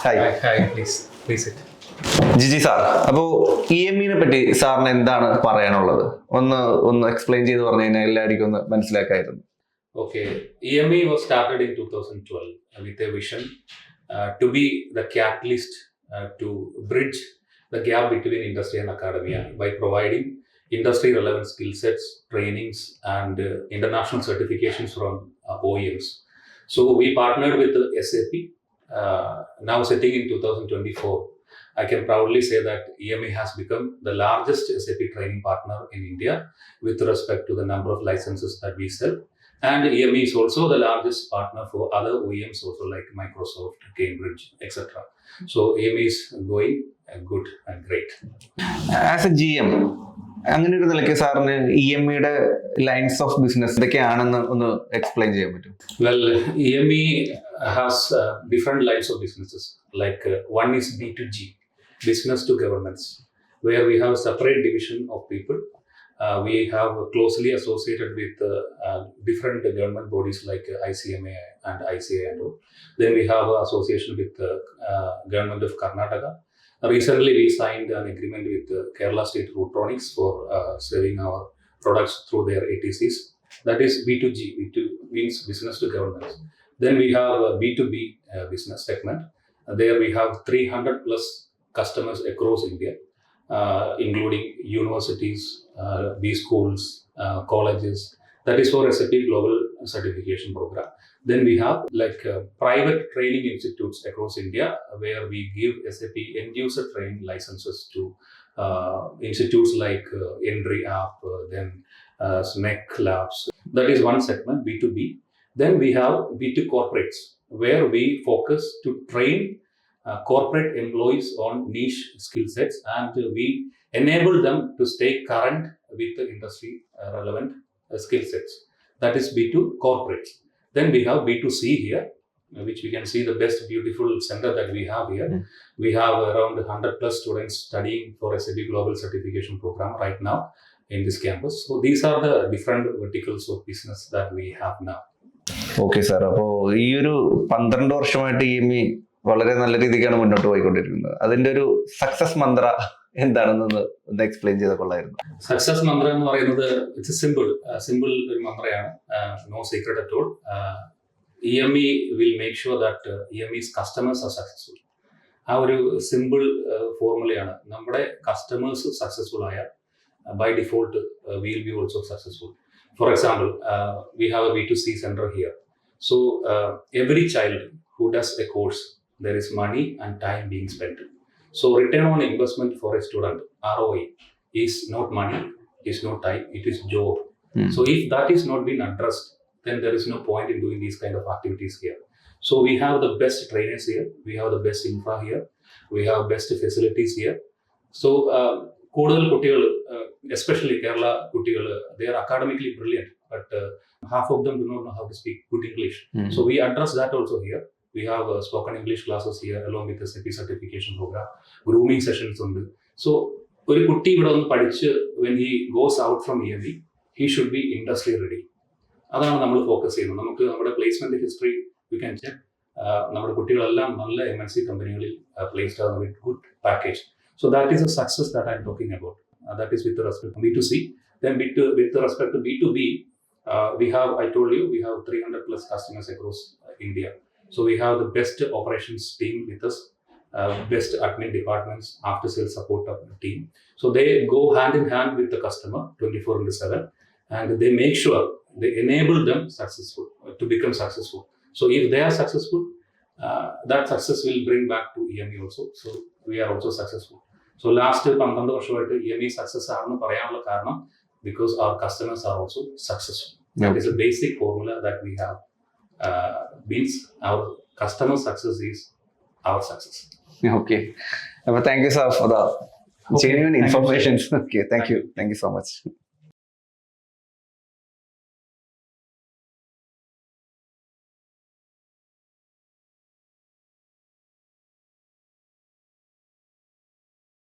Hi. Hi, please sit. Jiji sir, അപ്പോൾ EME പറ്റി സാറിന് എന്താണ് പറയാനുള്ളത്? ഒന്ന് എക്സ്പ്ലെയിൻ ചെയ്ത് പറഞ്ഞു കഴിഞ്ഞാൽ എല്ലാവർക്കും ഒന്ന് മനസ്സിലാക്കായിരുന്നു. Okay, EME was started in 2012 with a vision to be the catalyst to bridge the gap between industry and academia by providing industry relevant skill sets, trainings, and international certifications from OEMs. So we partnered with SAP. Now sitting in 2024, I can proudly say that EME has become the largest SAP training partner in India with respect to the number of licenses that we sell. And EME is also the largest partner for other OEMs also like Microsoft, Cambridge, etc. So EME is going good and great. As A GM, അങ്ങനെ ഒരു നിലയ്ക്ക് സാറിന് EMEയുടെ lines of business ഇതൊക്കെയാണെന്ന് ഒന്ന് explain ചെയ്യാൻ പറ്റും? Well, EME has different lines of businesses. Like one is B2G, business to governments, where we have a separate division of people. We have closely associated with different government bodies like ICMA and ICA and all. Then we have an association with government of Karnataka. Recently, we signed an agreement with Kerala State Rootonics for selling our products through their ATCs. That is B2G, B2 means business to governments. Then we have a B2B business segment. There we have 300 plus customers across India, including universities, B schools, colleges. That is for SAP Global Certification Program. Then we have like private training institutes across India where we give SAP end user training licenses to institutes like Endry App, then SMEC Labs. That is one segment, B2B. Then we have B2 corporates where we focus to train corporate employees on niche skill sets and we enable them to stay current with the industry relevant skill sets. That is B2 corporates. Then we have B2C here, which we can see the best beautiful center that we have here. We have around 100 plus students studying for SAP Global Certification Program right now in this campus. So these are the different verticals of business that we have now. Okay sir, അപ്പോൾ ഈ ഒരു 12 വർഷമായിട്ട് EME വളരെ നല്ല രീതിക്കാണ് മുന്നോട്ട് പോയിക്കൊണ്ടിരിക്കുന്നത്. അതിന്റെ ഒരു സക്സസ് മന്ത്ര എന്താണെന്ന് ഒന്ന് എക്സ്പ്ലെയിൻ ചെയ്ത കൊള്ളായിരുന്നു. സക്സസ് മന്ത്ര എന്ന് പറയുന്നത് ഇറ്റ്സ് സിമ്പിൾ ഒരു മന്ത്രയാണ്, no secret at all. EME will make sure that EME's customers are successful. ആ ഒരു സിമ്പിൾ ഫോർമുലയാണ്. നമ്മുടെ കസ്റ്റമേഴ്സ് സക്സസ്ഫുൾ ആയാൽ by default we will be also successful. For example, we have a B2C center here. So every child who does a course, there is money and time being spent. So return on investment for a student, ROI, is not money, is not time, it is job. So if that is not being addressed, then there is no point in doing these kind of activities here. So we have the best trainers here, we have the best infra here, we have best facilities here. So കൂടുതൽ കുട്ടികൾ, especially Kerala കുട്ടികൾ, they are academically brilliant, but half of them do not know how to speak good English. So we address that also here. We have spoken English classes here along with the SAP certification program. Grooming sessions ഉണ്ട്. So ഒരു കുട്ടി ഇവിടെ ഒന്ന് പഠിച്ച് when he goes out from EME, he should be industry ready. അതാണ് നമ്മൾ focus ചെയ്യുന്നത്. നമുക്ക് നമ്മുടെ placement history you can check. നമ്മുടെ കുട്ടികളെല്ലാം നല്ല MNC കമ്പനികളിൽ പ്ലേസ്ഡ് ആകുന്ന with good package. So that is a success that I'm talking about. That is with respect to B2C. Then with respect to B2B, we have, I told you, we have 300 plus customers across India. So we have the best operations team with us, best admin departments, after sales support team. So they go hand in hand with the customer 24/7 and they make sure they enable them successful to become successful. So if they are successful, that success will bring back to EME also. So we are also successful. So last 12 വർഷമായിട്ട് EME success ആണെന്ന് പറയാനുള്ള കാരണം because our customers are also successful. That is a basic formula that we have. Means our customer success is our success. Okay. Thank you sir for the genuine information. Okay, thank you so much.